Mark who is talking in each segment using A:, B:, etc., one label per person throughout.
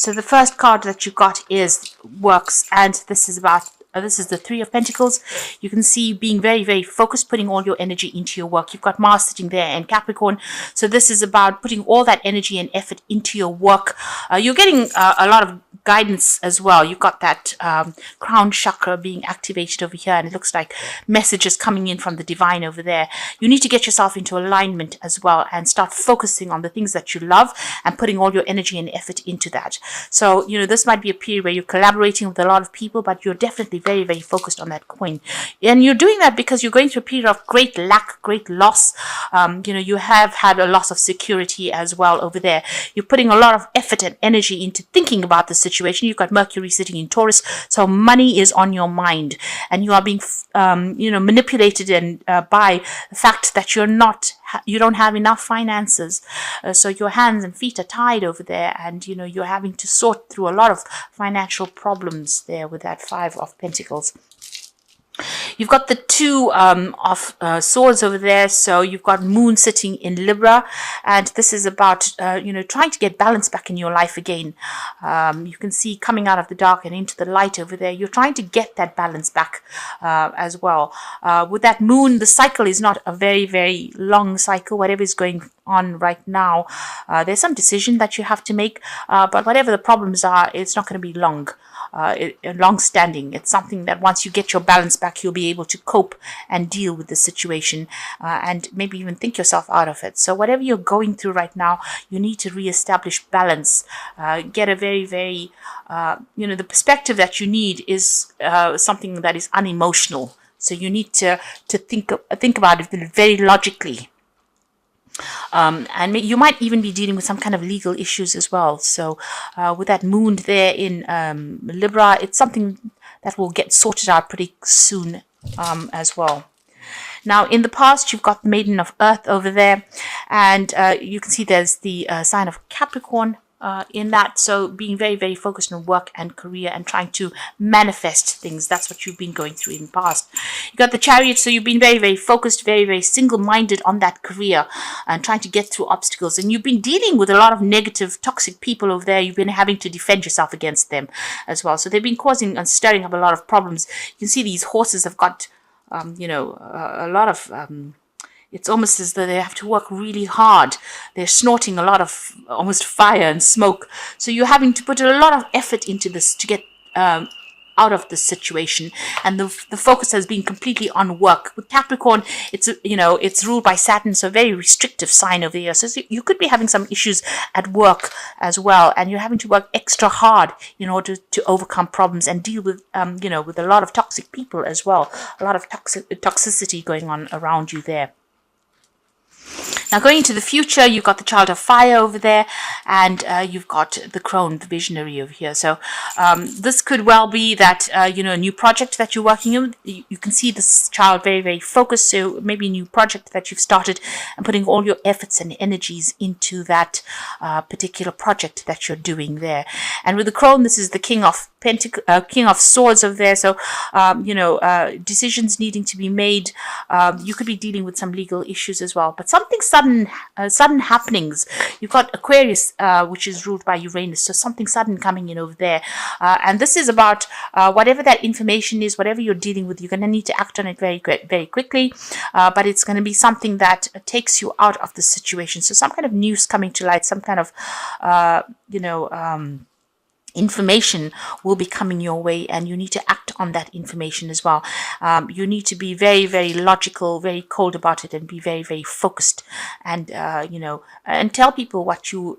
A: So the first card that you got is works, and this is about this is the Three of Pentacles. You can see being very, very focused, putting all your energy into your work. You've got Mars sitting there and Capricorn. So this is about putting all that energy and effort into your work. You're getting a lot of guidance as well. You've got that crown chakra being activated over here, and it looks like messages coming in from the divine over there. You need to get yourself into alignment as well and start focusing on the things that you love and putting all your energy and effort into that. So, this might be a period where you're collaborating with a lot of people, but you're definitely very, very focused on that coin. And you're doing that because you're going through a period of great lack, great loss. You have had a loss of security as well over there. You're putting a lot of effort and energy into thinking about the situation. You've got Mercury sitting in Taurus, so money is on your mind, and you are being, manipulated and by the fact that you don't have enough finances. So your hands and feet are tied over there, and you're having to sort through a lot of financial problems there with that Five of Pentacles. You've got the Two of Swords over there, so you've got Moon sitting in Libra, and this is about trying to get balance back in your life again. You can see coming out of the dark and into the light over there. You're trying to get that balance back as well. With that Moon, the cycle is not a very, very long cycle. Whatever is going on right now, there's some decision that you have to make, but whatever the problems are, it's not going to be long-standing. It's something that once you get your balance back, you'll be able to cope and deal with the situation and maybe even think yourself out of it. So whatever you're going through right now, you need to reestablish balance. Get a very, very, the perspective that you need is something that is unemotional. So you need to think about it very logically. And you might even be dealing with some kind of legal issues as well. So with that Moon there in Libra, it's something that will get sorted out pretty soon as well. Now, in the past, you've got Maiden of Earth over there, and you can see there's the sign of Capricorn in that. So being very, very focused on work and career and trying to manifest things. That's what you've been going through in the past. You got the Chariot, so you've been very, very focused, very, very single-minded on that career and trying to get through obstacles. And you've been dealing with a lot of negative, toxic people over there. You've been having to defend yourself against them as well. So they've been causing and stirring up a lot of problems. You can see these horses have got, a lot of... it's almost as though they have to work really hard. They're snorting a lot of almost fire and smoke. So you're having to put a lot of effort into this to get out of this situation. And the focus has been completely on work. With Capricorn, it's ruled by Saturn, so a very restrictive sign over here. So you could be having some issues at work as well. And you're having to work extra hard in order to overcome problems and deal with, with a lot of toxic people as well. A lot of toxicity going on around you there. Now, going into the future, you've got the Child of Fire over there, and you've got the Crone, the Visionary over here. So this could well be that, a new project that you're working on. You can see this child very, very focused. So maybe a new project that you've started and putting all your efforts and energies into that particular project that you're doing there. And with the Crone, this is the King of Swords over there. So, decisions needing to be made. You could be dealing with some legal issues as well. But something sudden happenings. You've got Aquarius, which is ruled by Uranus. So something sudden coming in over there. And this is about whatever that information is, whatever you're dealing with, you're going to need to act on it very, very quickly. But it's going to be something that takes you out of the situation. So some kind of news coming to light, some kind of, information will be coming your way, and you need to act on that information as well. You need to be very, very logical, very cold about it, and be very, very focused, and and tell people what you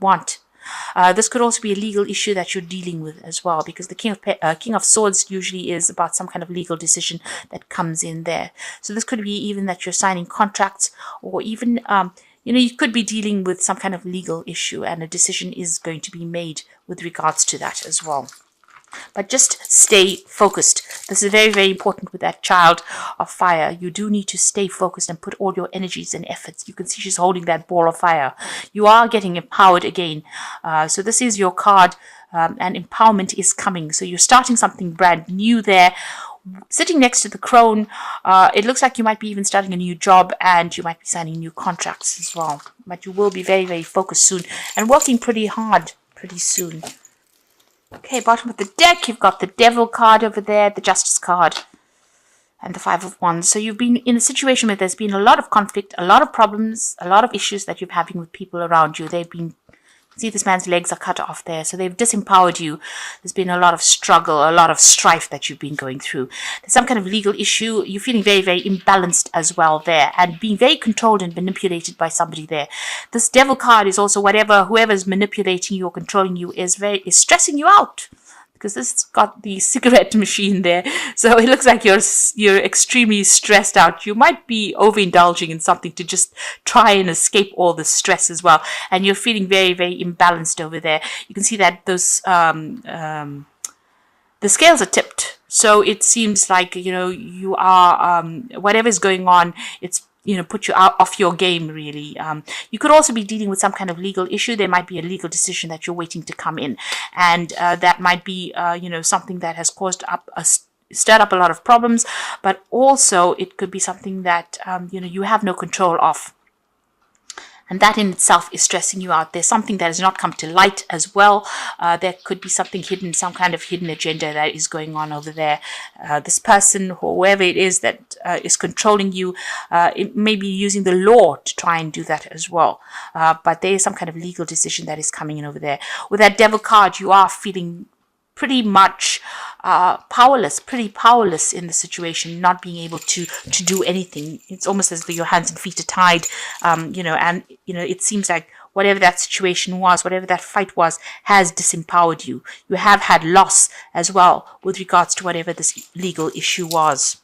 A: want. This could also be a legal issue that you're dealing with as well, because the King of Swords usually is about some kind of legal decision that comes in there. So this could be even that you're signing contracts, or even you could be dealing with some kind of legal issue, and a decision is going to be made with regards to that as well. But just stay focused. This is very, very important with that Child of Fire. You do need to stay focused and put all your energies and efforts. You can see she's holding that ball of fire. You are getting empowered again. So this is your card, and empowerment is coming. So you're starting something brand new there. Sitting next to the Crone, it looks like you might be even starting a new job, and you might be signing new contracts as well. But you will be very, very focused soon and working pretty hard pretty soon. Okay, bottom of the deck, you've got the Devil card over there, the Justice card, and the Five of Wands. So you've been in a situation where there's been a lot of conflict, a lot of problems, a lot of issues that you're having with people around you. They've been, see, this man's legs are cut off there. So they've disempowered you. There's been a lot of struggle, a lot of strife that you've been going through. There's some kind of legal issue. You're feeling very, very imbalanced as well there, and being very controlled and manipulated by somebody there. This Devil card is also whoever's manipulating you or controlling you is stressing you out. Because this has got the cigarette machine there. So it looks like you're extremely stressed out. You might be overindulging in something to just try and escape all the stress as well. And you're feeling very, very imbalanced over there. You can see that those the scales are tipped. So it seems like, you are, whatever's going on, it's put you out off your game, really. You could also be dealing with some kind of legal issue. There might be a legal decision that you're waiting to come in. And that might be, something that has stirred up a lot of problems. But also it could be something that, you have no control of. And that in itself is stressing you out. There's something that has not come to light as well. There could be something hidden, some kind of hidden agenda that is going on over there. This person, whoever it is that is controlling you, it may be using the law to try and do that as well. But there is some kind of legal decision that is coming in over there. With that Devil card, you are feeling pretty much pretty powerless in the situation, not being able to do anything. It's almost as though your hands and feet are tied, and it seems like whatever that situation was, whatever that fight was, has disempowered you. You have had loss as well with regards to whatever this legal issue was.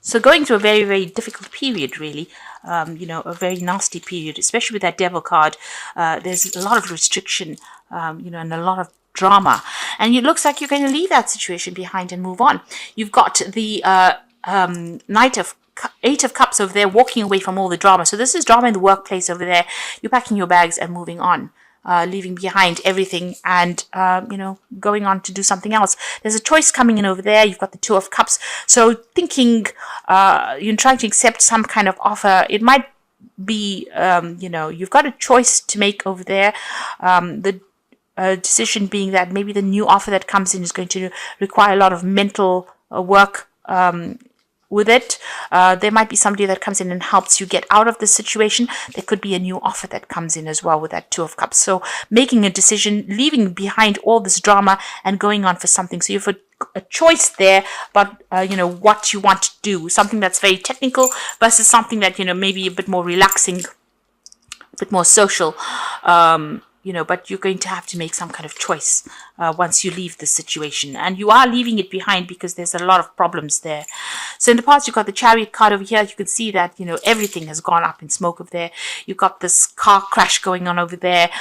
A: So going through a very, very difficult period, really, a very nasty period, especially with that Devil card. There's a lot of restriction, and a lot of drama, and it looks like you're going to leave that situation behind and move on. You've got the Eight of Cups over there, walking away from all the drama. So this is drama in the workplace over there. You're packing your bags and moving on, leaving behind everything and, going on to do something else. There's a choice coming in over there. You've got the Two of Cups. So thinking, you're trying to accept some kind of offer. It might be, you've got a choice to make over there. The decision being that maybe the new offer that comes in is going to require a lot of mental work with it. There might be somebody that comes in and helps you get out of the situation. There could be a new offer that comes in as well with that Two of Cups. So making a decision, leaving behind all this drama and going on for something. So you have a choice there about, what you want to do. Something that's very technical versus something that, maybe a bit more relaxing, a bit more social. But you're going to have to make some kind of choice once you leave the situation. And you are leaving it behind because there's a lot of problems there. So in the past, you've got the Chariot card over here. You can see that, everything has gone up in smoke over there. You've got this car crash going on over there.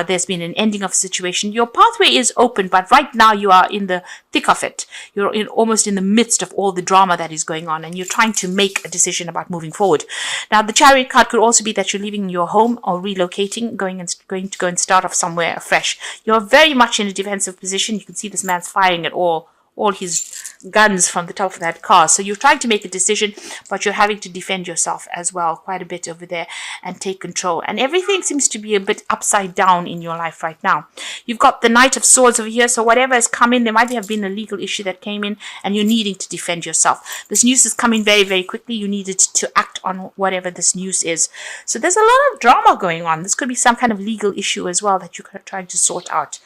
A: There's been an ending of a situation. Your pathway is open, but right now you are in the thick of it. You're almost in the midst of all the drama that is going on, and you're trying to make a decision about moving forward. Now, the Chariot card could also be that you're leaving your home or relocating, going to go and start off somewhere afresh. You're very much in a defensive position. You can see this man's firing at all his guns from the top of that car. So you're trying to make a decision, but you're having to defend yourself as well quite a bit over there and take control. And everything seems to be a bit upside down in your life right now. You've got the Knight of Swords over here. So whatever has come in, there might have been a legal issue that came in and you're needing to defend yourself. This news is coming very, very quickly. You needed to act on whatever this news is. So there's a lot of drama going on. This could be some kind of legal issue as well that you're trying to sort out.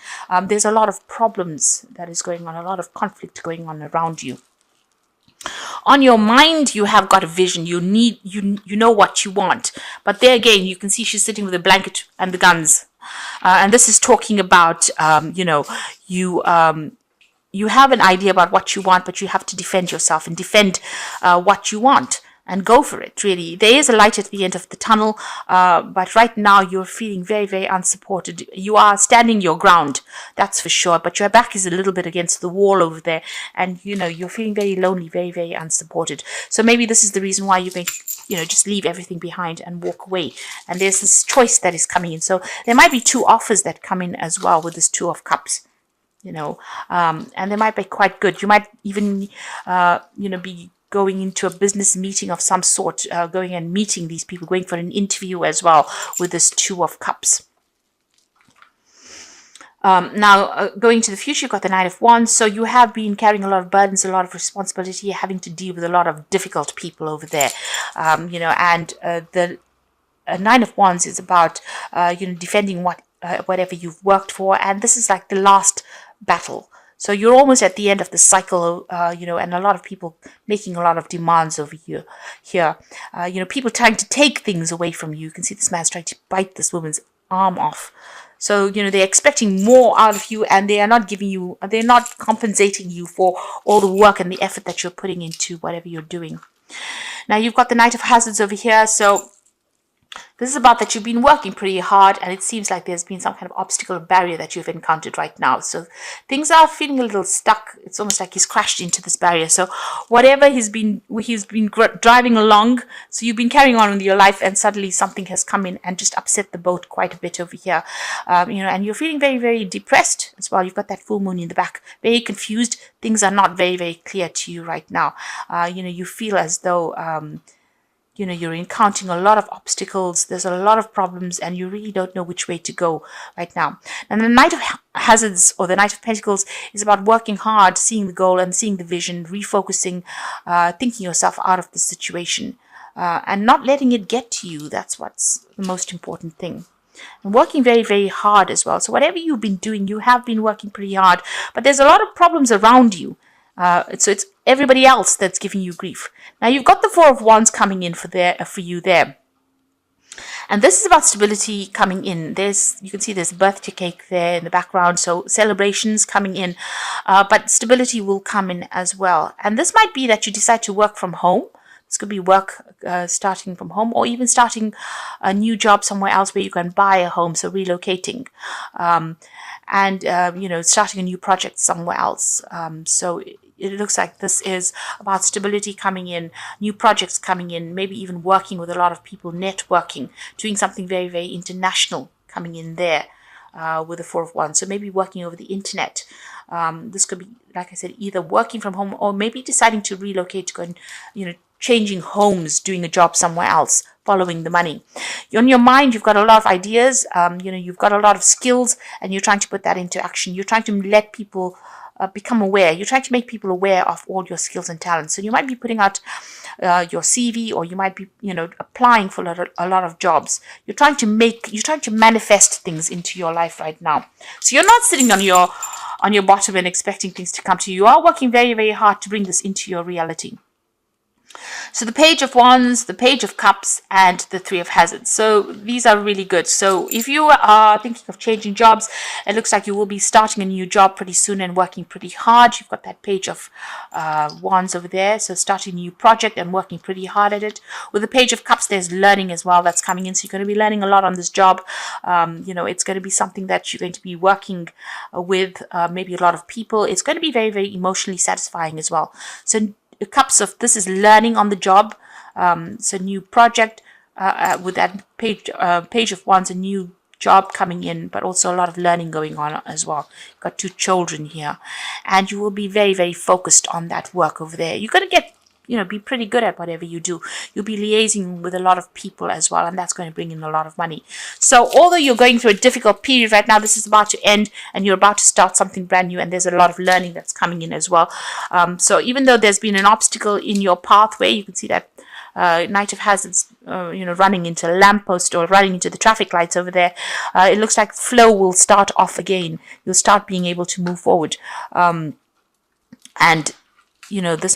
A: There's a lot of problems that is going on, a lot of conflict going on around you. On your mind, you have got a vision. You know what you want. But there again, you can see she's sitting with a blanket and the guns. And this is talking about, you have an idea about what you want, but you have to defend yourself and defend what you want. And go for it, really. There is a light at the end of the tunnel, but right now you're feeling very, very unsupported. You are standing your ground, that's for sure, but your back is a little bit against the wall over there, and, you're feeling very lonely, very, very unsupported. So maybe this is the reason why you're going to, just leave everything behind and walk away. And there's this choice that is coming in. So there might be two offers that come in as well with this Two of Cups, and they might be quite good. You might even, be going into a business meeting of some sort, going and meeting these people, going for an interview as well with this Two of Cups. Now, going to the future, you've got the Knight of Wands. So you have been carrying a lot of burdens, a lot of responsibility, having to deal with a lot of difficult people over there. And the Nine of Wands is about, defending whatever you've worked for. And this is like the last battle. So you're almost at the end of the cycle, and a lot of people making a lot of demands over here. People trying to take things away from you. You can see this man's trying to bite this woman's arm off. So, they're expecting more out of you, and they're not compensating you for all the work and the effort that you're putting into whatever you're doing. Now, you've got the Knight of Hazards over here. So this is about that you've been working pretty hard, and it seems like there's been some kind of obstacle or barrier that you've encountered right now. So things are feeling a little stuck. It's almost like he's crashed into this barrier. So whatever he's been driving along, so you've been carrying on with your life, and suddenly something has come in and just upset the boat quite a bit over here. And you're feeling very, very depressed as well. You've got that full moon in the back, very confused. Things are not very, very clear to you right now. You feel as though you're encountering a lot of obstacles. There's a lot of problems, and you really don't know which way to go right now. And the Knight of Hazards, or the Knight of Pentacles, is about working hard, seeing the goal and seeing the vision, refocusing, thinking yourself out of the situation, and not letting it get to you. That's what's the most important thing. And working very, very hard as well. So whatever you've been doing, you have been working pretty hard, but there's a lot of problems around you. So it's everybody else that's giving you grief. Now you've got the Four of Wands coming in for you there. And this is about stability coming in. You can see there's a birthday cake there in the background. So celebrations coming in, but stability will come in as well. And this might be that you decide to work from home. This could be work starting from home, or even starting a new job somewhere else where you can buy a home, so relocating. Starting a new project somewhere else. So it looks like this is about stability coming in, new projects coming in, maybe even working with a lot of people, networking, doing something very, very international coming in there with the Four of Wands. So maybe working over the internet. This could be, like I said, either working from home, or maybe deciding to relocate, to go and, changing homes, doing a job somewhere else, following the money. On your mind, you've got a lot of ideas, you've got a lot of skills, and you're trying to put that into action. You're trying to let people become aware. You're trying to make people aware of all your skills and talents. So you might be putting out your CV, or you might be, applying for a lot of jobs. You're trying to manifest things into your life right now. So you're not sitting on your bottom and expecting things to come to you. You are working very, very hard to bring this into your reality. So the Page of Wands, the Page of Cups, and the Three of Hazards. So these are really good. So if you are thinking of changing jobs, it looks like you will be starting a new job pretty soon and working pretty hard. You've got that Page of Wands over there. So starting a new project and working pretty hard at it. With the Page of Cups, there's learning as well that's coming in. So you're going to be learning a lot on this job. It's going to be something that you're going to be working with maybe a lot of people. It's going to be very, very emotionally satisfying as well. So Cups of this is learning on the job. So new project with that Page of Wands, a new job coming in, but also a lot of learning going on as well. You've got two children here, and you will be very, very focused on that work over there. You're going to get, be pretty good at whatever you do. You'll be liaising with a lot of people as well, and that's going to bring in a lot of money. So although you're going through a difficult period right now, this is about to end, and you're about to start something brand new, and there's a lot of learning that's coming in as well. So even though there's been an obstacle in your pathway, you can see that Knight of Hazards, running into a lamppost or running into the traffic lights over there. It looks like flow will start off again. You'll start being able to move forward. This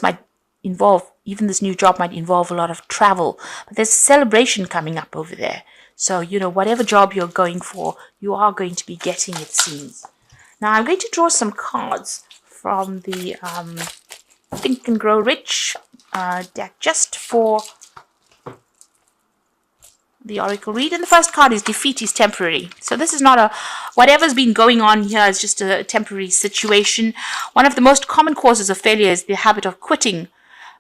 A: might involve, even this new job might involve a lot of travel. But there's a celebration coming up over there. So, whatever job you're going for, you are going to be getting, it seems. Now, I'm going to draw some cards from the Think and Grow Rich deck just for the Oracle read. And the first card is Defeat is Temporary. So this is not whatever's been going on here is just a temporary situation. One of the most common causes of failure is the habit of quitting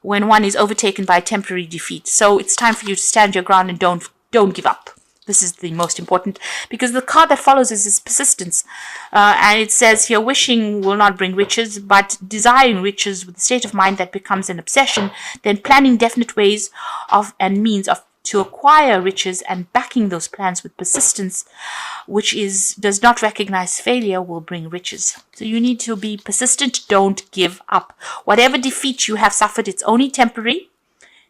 A: when one is overtaken by a temporary defeat. So it's time for you to stand your ground and don't give up. This is the most important, because the card that follows is persistence. And it says here, wishing will not bring riches, but desiring riches with a state of mind that becomes an obsession, then planning definite ways of and means of to acquire riches and backing those plans with persistence, which does not recognize failure, will bring riches. So you need to be persistent. Don't give up. Whatever defeat you have suffered, it's only temporary.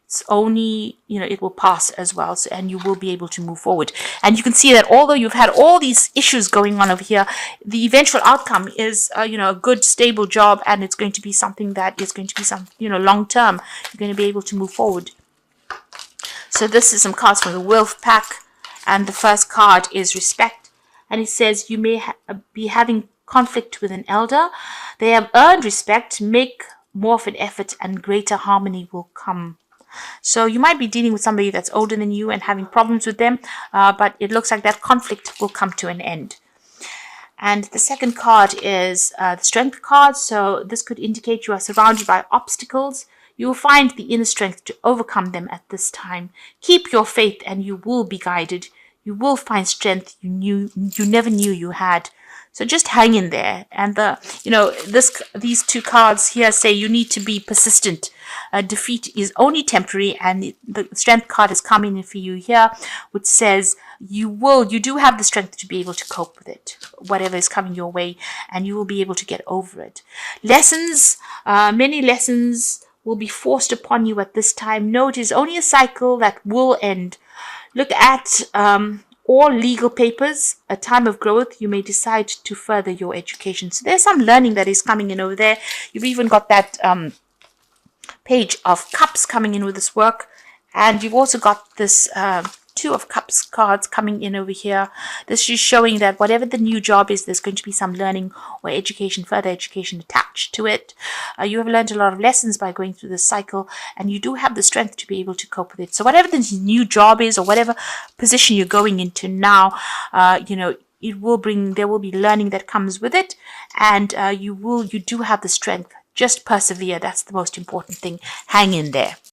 A: It's only, it will pass as well. So, and you will be able to move forward. And you can see that although you've had all these issues going on over here, the eventual outcome is, a good, stable job. And it's going to be something that is going to be long term. You're going to be able to move forward. So this is some cards from the Wolf Pack. And the first card is respect. And it says you may be having conflict with an elder. They have earned respect. Make more of an effort and greater harmony will come. So you might be dealing with somebody that's older than you and having problems with them, but it looks like that conflict will come to an end. And the second card is the Strength card. So this could indicate you are surrounded by obstacles. You will find the inner strength to overcome them at this time. Keep your faith and you will be guided. You will find strength you never knew you had. So just hang in there. And these two cards here say you need to be persistent. Defeat is only temporary, and the Strength card is coming in for you here, which says you do have the strength to be able to cope with it, whatever is coming your way, and you will be able to get over it. Lessons, many lessons will be forced upon you at this time. No, it is only a cycle that will end. Look at all legal papers. A time of growth, you may decide to further your education. So there's some learning that is coming in over there. You've even got that Page of Cups coming in with this work, and you've also got this Two of Cups cards coming in over here. This is showing that whatever the new job is, there's going to be some learning or education, further education attached to it. You have learned a lot of lessons by going through this cycle, and you do have the strength to be able to cope with it. So whatever the new job is, or whatever position you're going into now, there will be learning that comes with it, and you do have the strength. Just persevere. That's the most important thing. Hang in there.